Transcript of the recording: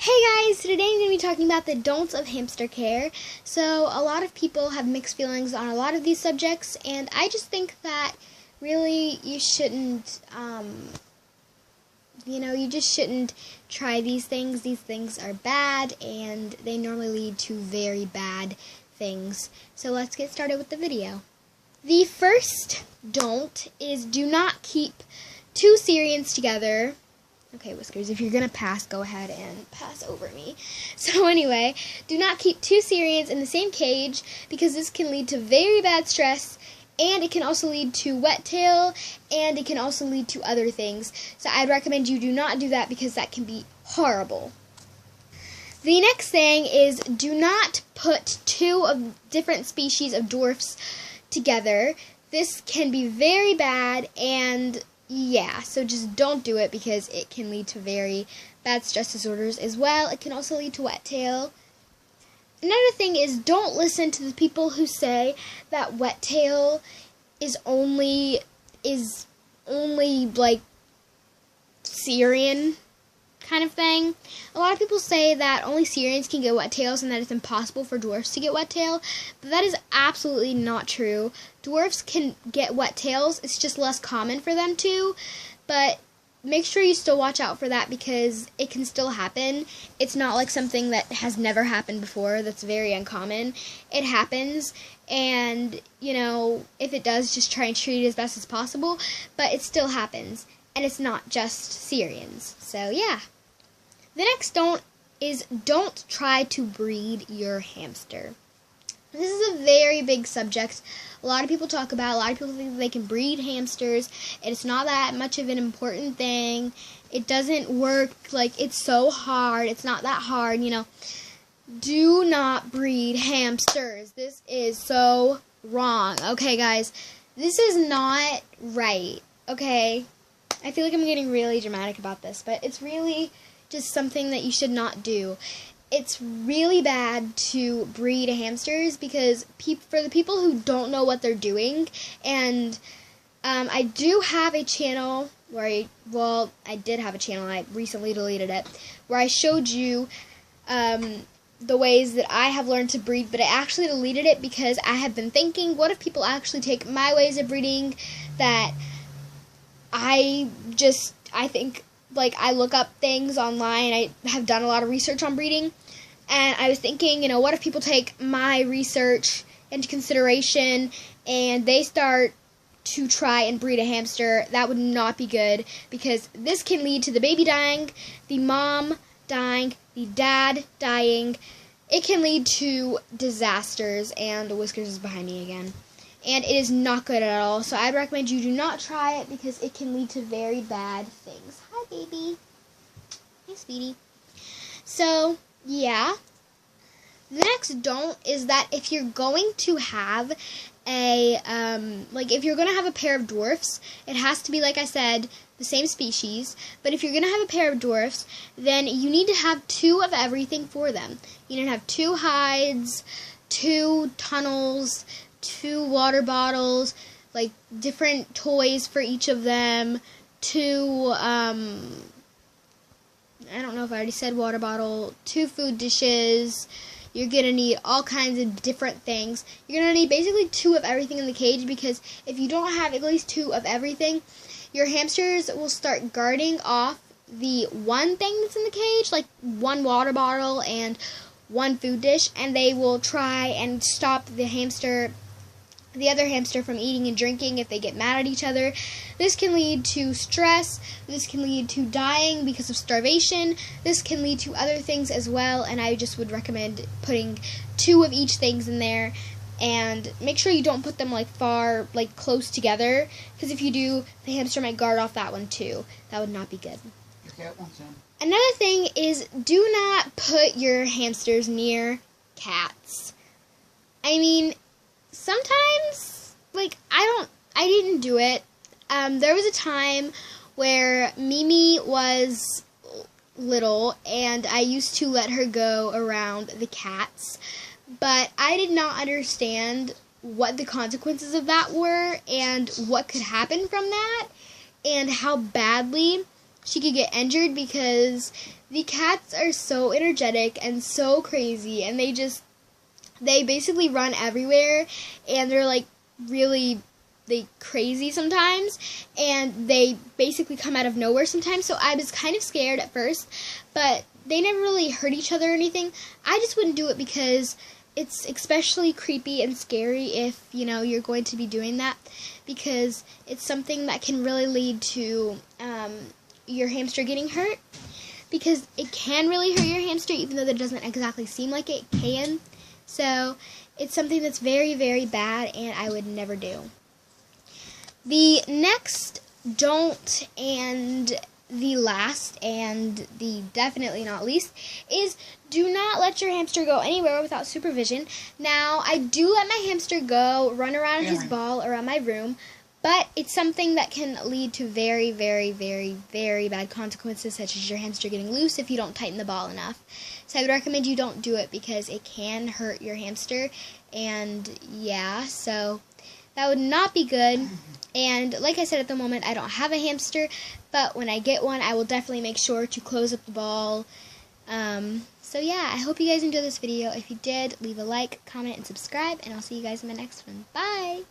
Hey guys, today I'm going to be talking about the don'ts of hamster care. So a lot of people have mixed feelings on a lot of these subjects, and I just think that really you shouldn't, you just shouldn't try these things. These things are bad, and they normally lead to very bad things. So let's get started with the video. The first don't is do not keep two Syrians together. Okay, Whiskers, if you're going to pass, go ahead and pass over me. So anyway, do not keep two Syrians in the same cage because this can lead to very bad stress, and it can also lead to wet tail, and it can also lead to other things. So I'd recommend you do not do that because that can be horrible. The next thing is do not put two of different species of dwarfs together. This can be very bad, and yeah, so just don't do it because it can lead to very bad stress disorders as well. It can also lead to wet tail. Another thing is don't listen to the people who say that wet tail is only like Syrian kind of thing. A lot of people say that only Syrians can get wet tails and that it's impossible for dwarfs to get wet tail, but that is absolutely not true. Dwarfs can get wet tails, it's just less common for them to, but make sure you still watch out for that because it can still happen. It's not like something that has never happened before that's very uncommon. It happens, and if it does, just try and treat it as best as possible, but it still happens, and it's not just Syrians. So yeah. The next don't is don't try to breed your hamster. This is a very big subject. A lot of people talk about it. A lot of people think that they can breed hamsters, and it's not that much of an important thing. It doesn't work. It's so hard. It's not that hard, Do not breed hamsters. This is so wrong. Okay, guys, this is not right. Okay, I feel like I'm getting really dramatic about this, but it's really just something that you should not do. It's really bad to breed hamsters because for the people who don't know what they're doing, and I do have a channel where I did have a channel, I recently deleted it, where I showed you the ways that I have learned to breed, but I actually deleted it because I have been thinking, what if people actually take my ways of breeding that I think, I look up things online. I have done a lot of research on breeding, and I was thinking, what if people take my research into consideration and they start to try and breed a hamster? That would not be good because this can lead to the baby dying, the mom dying, the dad dying. It can lead to disasters, and Whiskers is behind me again. And it is not good at all, so I'd recommend you do not try it because it can lead to very bad things. Hi, baby. Hi, sweetie. So, yeah. The next don't is that if you're going to have if you're going to have a pair of dwarfs, it has to be, like I said, the same species. But if you're going to have a pair of dwarfs, then you need to have two of everything for them. You need to have two hides, two tunnels, two water bottles, different toys for each of them, two, I don't know if I already said water bottle, two food dishes. You're going to need all kinds of different things. You're going to need basically two of everything in the cage because if you don't have at least two of everything, your hamsters will start guarding off the one thing that's in the cage, like one water bottle and one food dish, and they will try and stop the other hamster from eating and drinking if they get mad at each other. This can lead to stress. This can lead to dying because of starvation. This can lead to other things as well, and I just would recommend putting two of each things in there, and make sure you don't put them close together, because if you do, the hamster might guard off that one too. That would not be good. Your cat wants some. Another thing is do not put your hamsters near cats. I mean, sometimes, I didn't do it. There was a time where Mimi was little, and I used to let her go around the cats, but I did not understand what the consequences of that were, and what could happen from that, and how badly she could get injured because the cats are so energetic and so crazy, and they basically run everywhere, and they're like really crazy sometimes, and they basically come out of nowhere sometimes. So I was kind of scared at first, but they never really hurt each other or anything. I just wouldn't do it because it's especially creepy and scary if, you know, you're going to be doing that, because it's something that can really lead to your hamster getting hurt, because it can really hurt your hamster even though that doesn't exactly seem like it can. So it's something that's very, very bad, and I would never do. The next don't, and the last, and the definitely not least, is do not let your hamster go anywhere without supervision. Now, I do let my hamster go run around his ball around my room, but it's something that can lead to very, very, very, very bad consequences, such as your hamster getting loose if you don't tighten the ball enough. So I would recommend you don't do it because it can hurt your hamster, and yeah, so that would not be good. And like I said, at the moment I don't have a hamster, but when I get one I will definitely make sure to close up the ball. So yeah, I hope you guys enjoyed this video. If you did, leave a like, comment, and subscribe, and I'll see you guys in my next one. Bye!